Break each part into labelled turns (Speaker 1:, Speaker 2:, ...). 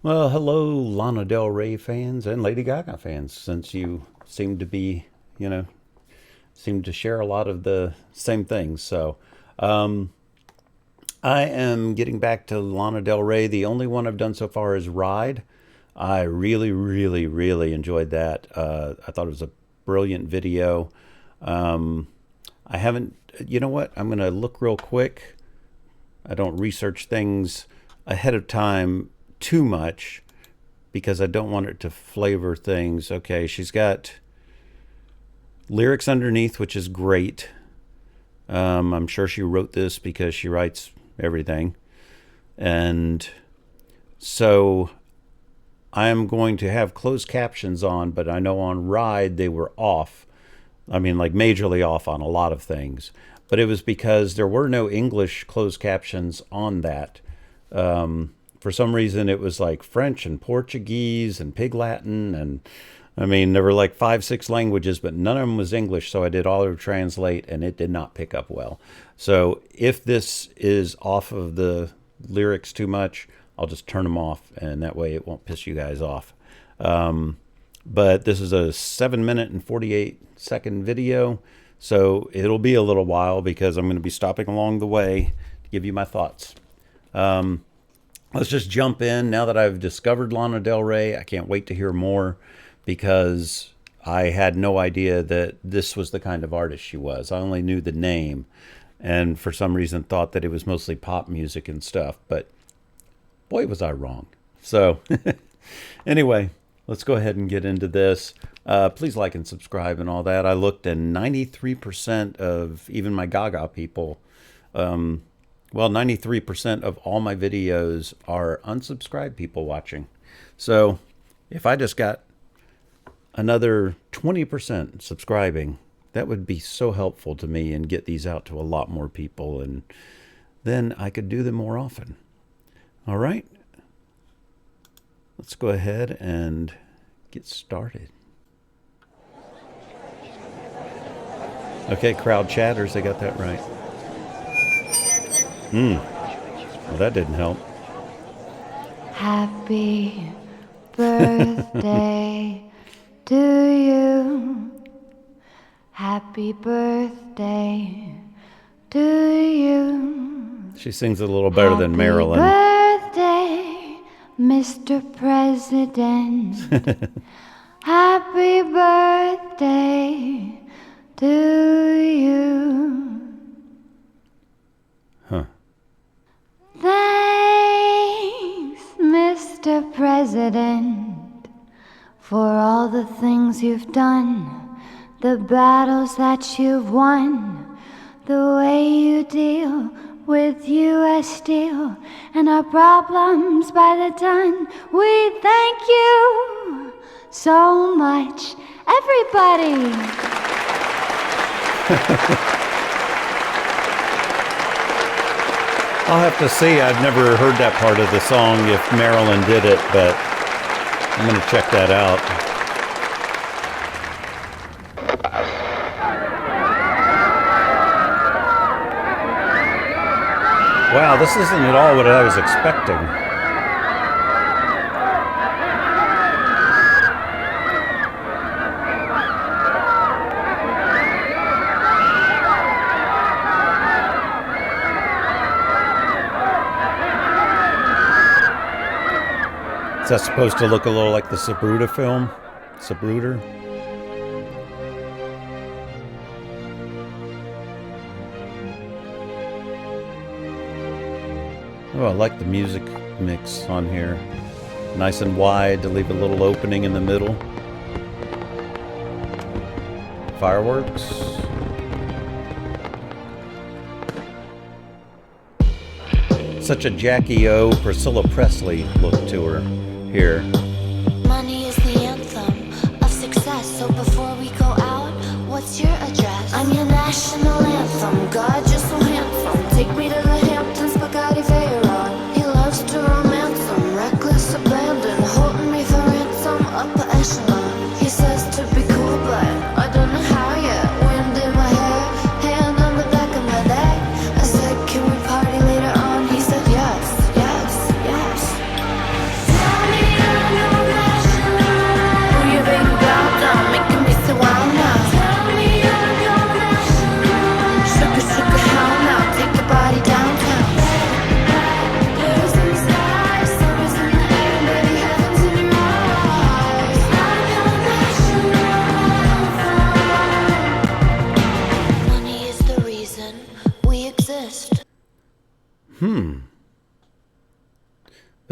Speaker 1: Well, hello, Lana Del Rey fans and Lady Gaga fans, since you seem to be, you know, seem to share a lot of the same things. Um, I am getting back to Lana Del Rey. The only one I've done so far is Ride. I really, really, really enjoyed that. I thought it was a brilliant video. Um, I haven't, you know what? I'm going to look real quick. I don't research things ahead of time too much because I don't want it to flavor things. Okay, she's got lyrics underneath, which is great. I'm sure she wrote this because she writes everything. And so I'm going to have closed captions on, but I know on Ride they were off. I mean, like majorly off on a lot of things. But it was because there were no English closed captions on that. For some reason, it was like French and Portuguese and Pig Latin. And I mean, there were like 5, 6 languages, but none of them was English. So I did auto translate and it did not pick up well. So if this is off of the lyrics too much, I'll just turn them off, and that way it won't piss you guys off. But this is a 7 minute and 48 second video. So it'll be a little while because I'm going to be stopping along the way to give you my thoughts. Let's just jump in. Now that I've discovered Lana Del Rey, I can't wait to hear more because I had no idea that this was the kind of artist she was. I only knew the name and for some reason thought that it was mostly pop music and stuff, but boy, was I wrong. So anyway, let's go ahead and get into this. Please like and subscribe and all that. I looked and 93% of even my Gaga people, 93% of all my videos are unsubscribed people watching. So if I just got another 20% subscribing, that would be so helpful to me and get these out to a lot more people. And then I could do them more often. All right. Let's go ahead and get started. Okay, crowd chatters. They got that right. Well, that didn't help.
Speaker 2: Happy birthday to you. Happy birthday to you.
Speaker 1: She sings a little better than Marilyn.
Speaker 2: Happy birthday, Mr. President. Happy birthday to you.
Speaker 1: Huh.
Speaker 2: Thanks, Mr. President, for all the things you've done, the battles that you've won, the way you deal with U.S. Steel and our problems by the ton. We thank you so much, everybody.
Speaker 1: I'll have to see. I've never heard that part of the song if Marilyn did it, but I'm going to check that out. Wow, this isn't at all what I was expecting. Is that supposed to look a little like the Sabruder film? Sabruder? Oh, I like the music mix on here. Nice and wide to leave a little opening in the middle. Fireworks. Such a Jackie O, Priscilla Presley look to her here.
Speaker 3: Money is the anthem of success. So before we go out, what's your address? I'm your national anthem. God, you're so handsome. Take me to the Hamptons, Bugatti, Veyron. He loves to romance them, reckless abandon, holding me for ransom, upper echelon. He says to be cool, but I don't know how yet. Wind in my hair, hand on the back of my neck. I said, can we party later on? He said yes, yes, yes. Tell me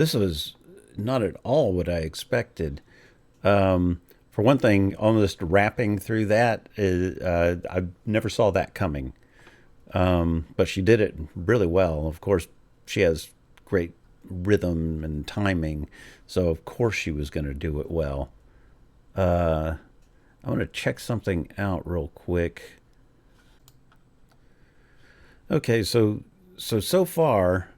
Speaker 1: This was not at all what I expected. For one thing, almost rapping through that, I never saw that coming. But she did it really well. Of course, she has great rhythm and timing, so of course she was going to do it well. I want to check something out real quick. Okay, so far,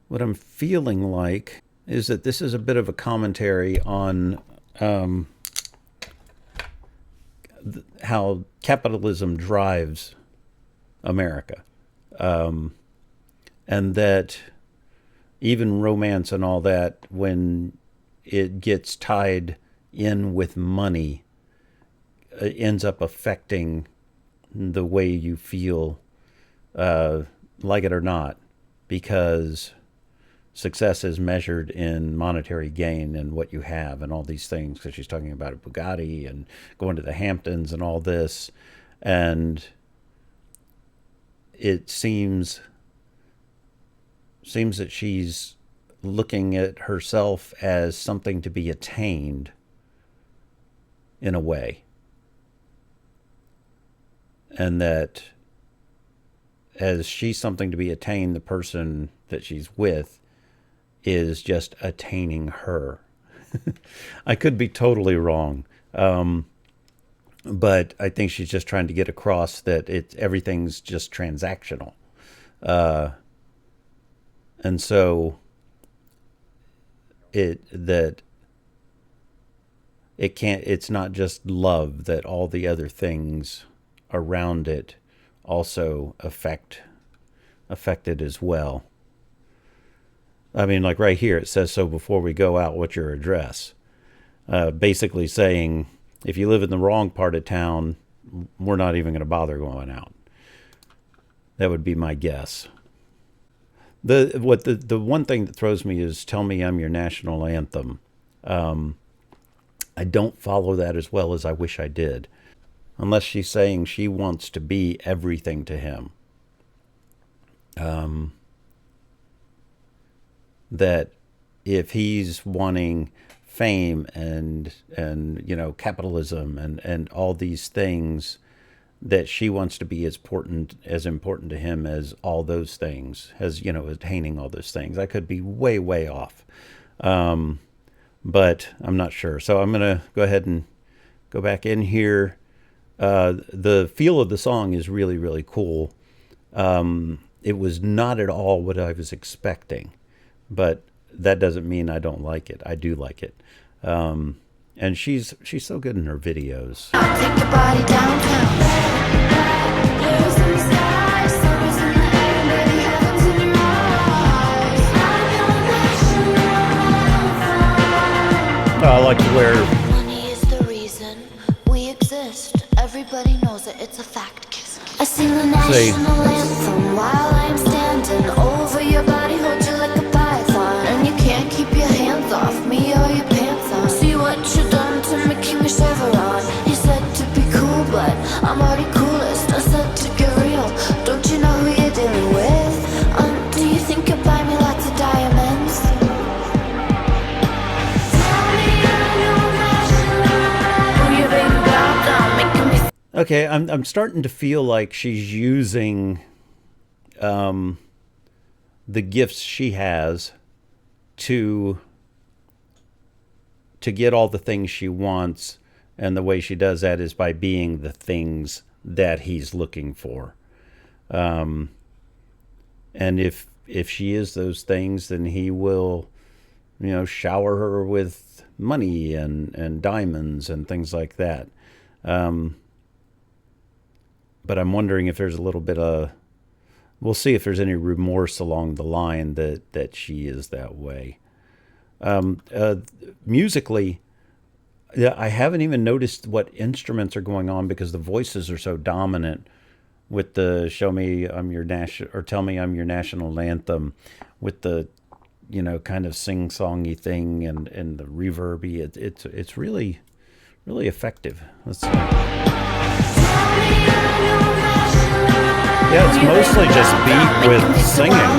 Speaker 1: what I'm feeling like is that this is a bit of a commentary on how capitalism drives America, and that even romance and all that, when it gets tied in with money, it ends up affecting the way you feel, like it or not, because success is measured in monetary gain and what you have and all these things. Because she's talking about a Bugatti and going to the Hamptons and all this, and it seems that she's looking at herself as something to be attained in a way, and that as she's something to be attained, the person that she's with is just attaining her. I could be totally wrong, but I think she's just trying to get across that everything's just transactional, and so it's not just love, that all the other things around it also affect it as well. I mean, like right here, it says, so before we go out, what's your address? Basically saying, if you live in the wrong part of town, we're not even going to bother going out. That would be my guess. The one thing that throws me is, tell me I'm your national anthem. I don't follow that as well as I wish I did. Unless she's saying she wants to be everything to him. That if he's wanting fame and capitalism and all these things, that she wants to be as important to him as all those things, as attaining all those things. I could be way, way off, but I'm not sure. So I'm gonna go ahead and go back in here. The feel of the song is really, really cool. It was not at all what I was expecting, but that doesn't mean I don't like it. I do like it. And she's so good in her videos.
Speaker 3: Take your body downtown. Blues in the sky, stars in the air, baby, heaven's in your eyes.
Speaker 1: I like to wear.
Speaker 3: Money is the reason we exist. Everybody knows it, it's a fact. Kiss, kiss. I sing the national anthem while I'm standing over your body, hold you like a python, and you can't keep your hands off me or your pants on. See what you done to me, King of Chevron. You said to be cool, but I'm already coolest. I said to get real. Don't you know who you're dealing with? Do you think you'll buy me lots of diamonds? Tell me I'm your national. Who you baby bow down, making me.
Speaker 1: Okay, I'm starting to feel like she's using the gifts she has to get all the things she wants, and the way she does that is by being the things that he's looking for. And if she is those things, then he will, shower her with money and diamonds and things like that. But I'm wondering if there's a little bit of, we'll see if there's any remorse along the line that she is that way. Musically, I haven't even noticed what instruments are going on, because the voices are so dominant with the "Show me I'm your national" or "Tell me I'm your national anthem," with the kind of sing-songy thing and the reverby. It's really, really effective. Let's see. Yeah, it's mostly just beat with singing.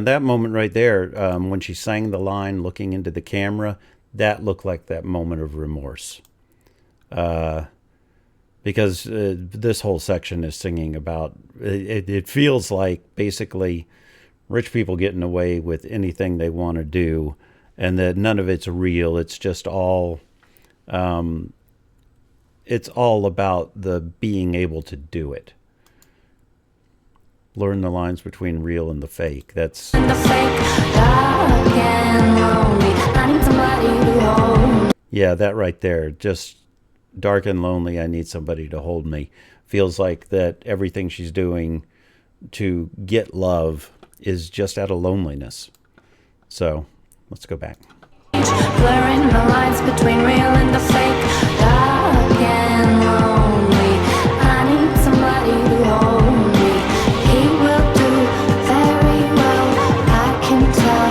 Speaker 1: that moment right there, when she sang the line looking into the camera, that looked like that moment of remorse. Because this whole section is singing about, it feels like basically rich people getting away with anything they want to do, and that none of it's real. It's just all, it's all about the being able to do it. Learn the lines between real and the fake. That's...
Speaker 3: The fake, dark and lonely. I need somebody to hold.
Speaker 1: Yeah, that right there. Just dark and lonely. I need somebody to hold me. Feels like that everything she's doing to get love is just out of loneliness. So let's go back.
Speaker 3: Blurring the lines between real and the fake, dark and lonely. I need somebody to hold me. He will do very well. I can tell.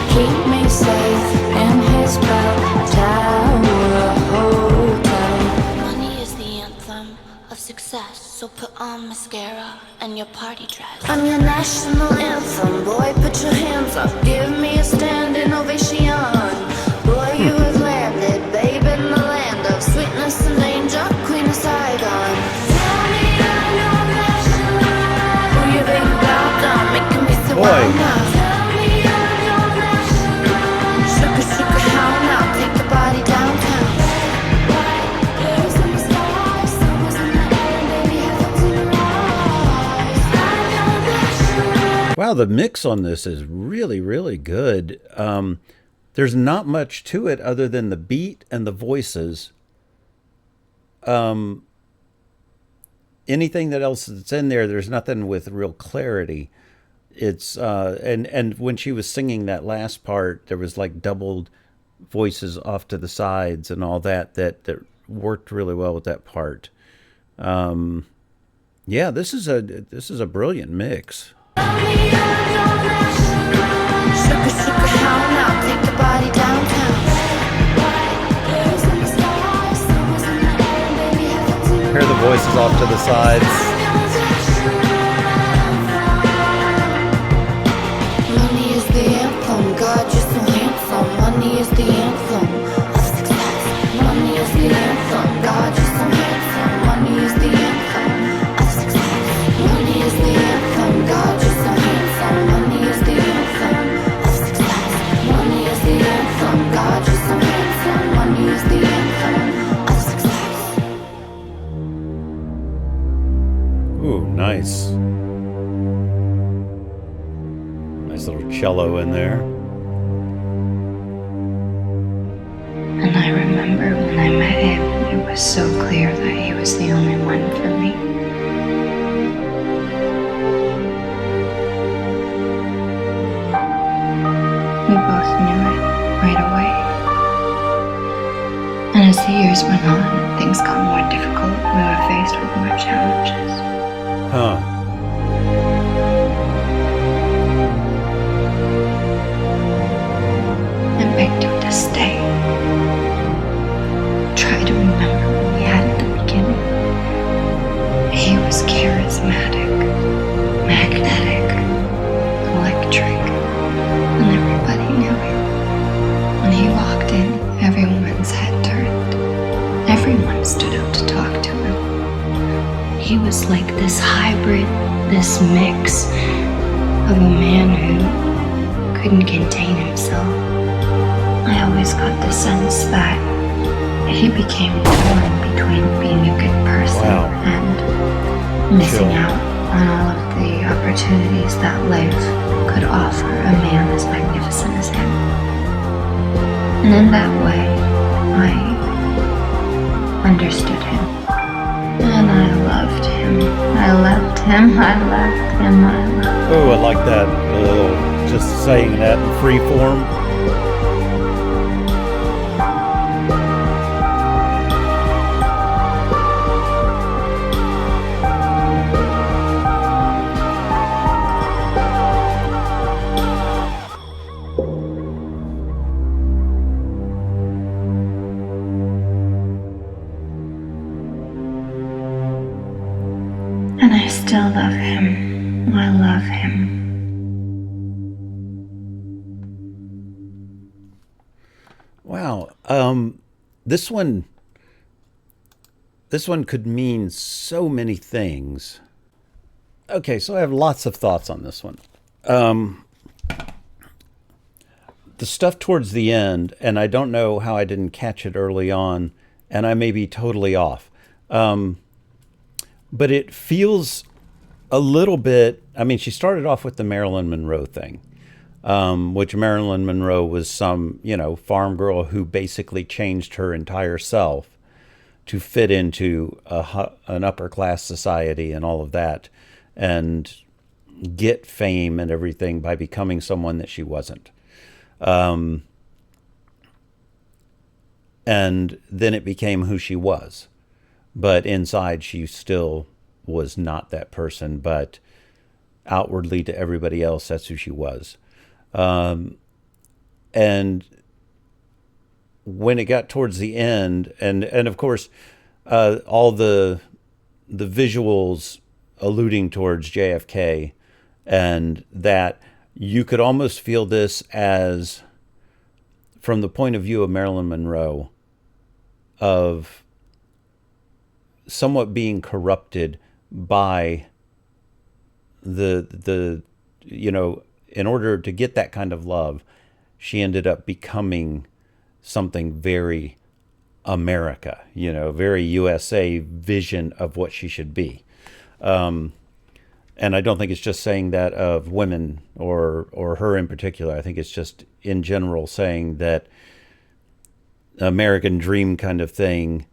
Speaker 3: Keep me safe in his bell tower hotel. Money is the anthem of success, so put on mascara and your party dress. I'm your national anthem, boy, put your hands up. Give me a standing ovation. Boy, you have landed, babe, in the land of sweetness and danger, queen of Saigon. Tell me I'm your national. Who you think about, I'm making me so wild now. Tell me I'm your national. Sugar, how now, take the body downtown. Blues in the sky, summer's in the air, baby, heaven's in your eyes. I'm your national.
Speaker 1: Wow, the mix on this is really, really good. There's not much to it other than the beat and the voices. Anything that else that's in there, there's nothing with real clarity. It's and when she was singing that last part, there was like doubled voices off to the sides and all that worked really well with that part. Yeah, this is a brilliant mix.
Speaker 3: Sugar, how now, take the body downtown.
Speaker 1: Hear the voices off to the sides.
Speaker 3: Money is the anthem, God, you're so handsome. Money is the anthem of success. Money is the anthem, God, you're so handsome. Money is the anthem of success. Money is the anthem, God, you're so handsome. Money is the anthem of success. Money is the anthem, God, you're so handsome. Money is the anthem of success.
Speaker 1: Ooh, nice. Nice little cello in there.
Speaker 4: And I remember when I met him, it was so clear that he was the only one for me. We both knew it right away. And as the years went on, things got more difficult. We were faced with more challenges.
Speaker 1: Huh.
Speaker 4: And begged him to stay. Try to remember what we had at the beginning. He was charismatic, magnetic, electric, and everybody knew it. When he walked in, everyone's head turned. Everyone stood up to talk to him. He was like this hybrid, this mix of a man who couldn't contain himself. I always got the sense that he became torn between being a good person and missing out on all of the opportunities that life could offer a man as magnificent as him. And in that way, I understood him. And I loved him. I loved him. I loved him. I loved him.
Speaker 1: Oh, I like that. Just saying that in free form.
Speaker 4: And I still love him. I love him.
Speaker 1: Wow. This one, this one could mean so many things. Okay, so I have lots of thoughts on this one. The stuff towards the end, and I don't know how I didn't catch it early on, and I may be totally off. But it feels a little bit. I mean, she started off with the Marilyn Monroe thing, which Marilyn Monroe was some, farm girl who basically changed her entire self to fit into an upper class society and all of that, and get fame and everything by becoming someone that she wasn't. And then it became who she was. But inside, she still was not that person, but outwardly to everybody else, that's who she was. And when it got towards the end, and of course, all the visuals alluding towards JFK, and that you could almost feel this as, from the point of view of Marilyn Monroe, of somewhat being corrupted by the in order to get that kind of love, she ended up becoming something very America, very USA vision of what she should be. And I don't think it's just saying that of women or her in particular. I think it's just in general saying that American dream kind of thing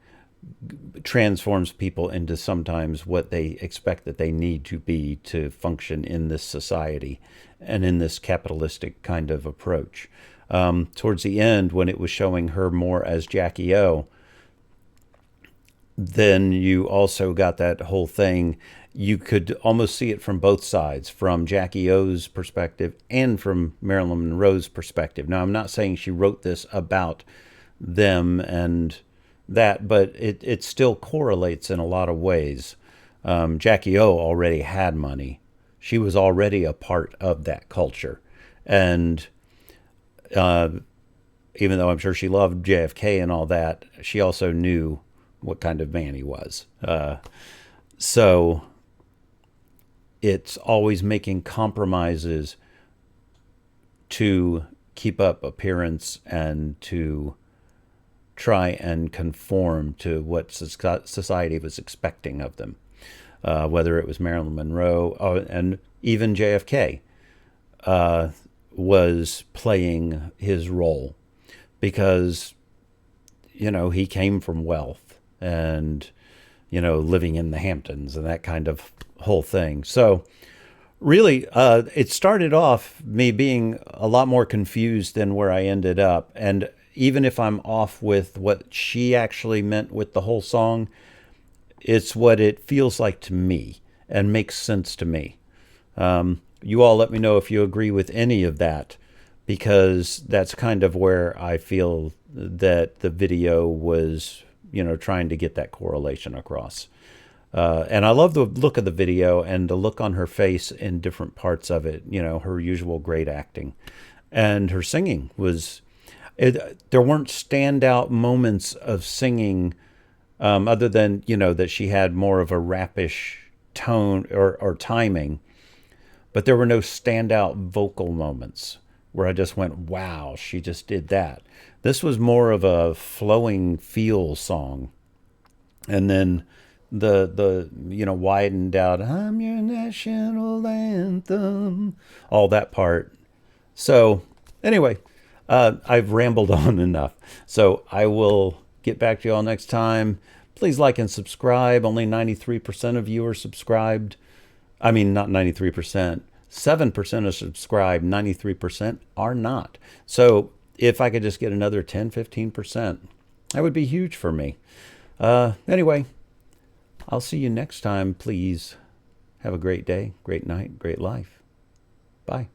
Speaker 1: transforms people into sometimes what they expect that they need to be to function in this society and in this capitalistic kind of approach. Towards the end, when it was showing her more as Jackie O, then you also got that whole thing. You could almost see it from both sides, from Jackie O's perspective and from Marilyn Monroe's perspective. Now, I'm not saying she wrote this about them and that, but it still correlates in a lot of ways. Jackie O already had money. She was already a part of that culture. And even though I'm sure she loved JFK and all that, she also knew what kind of man he was. So it's always making compromises to keep up appearance and to try and conform to what society was expecting of them, whether it was Marilyn Monroe and even JFK was playing his role because, he came from wealth and, living in the Hamptons and that kind of whole thing. So really, it started off me being a lot more confused than where I ended up. And even if I'm off with what she actually meant with the whole song, it's what it feels like to me and makes sense to me. You all let me know if you agree with any of that, because that's kind of where I feel that the video was, trying to get that correlation across. And I love the look of the video and the look on her face in different parts of it, her usual great acting. And her singing was, there weren't standout moments of singing other than, that she had more of a rapish tone or timing. But there were no standout vocal moments where I just went, wow, she just did that. This was more of a flowing feel song. And then the widened out, I'm your national anthem, all that part. So anyway, I've rambled on enough. So I will get back to you all next time. Please like and subscribe. Only 93% of you are subscribed. I mean, not 93%. 7% are subscribed. 93% are not. So if I could just get another 10, 15%, that would be huge for me. Anyway, I'll see you next time. Please have a great day, great night, great life. Bye.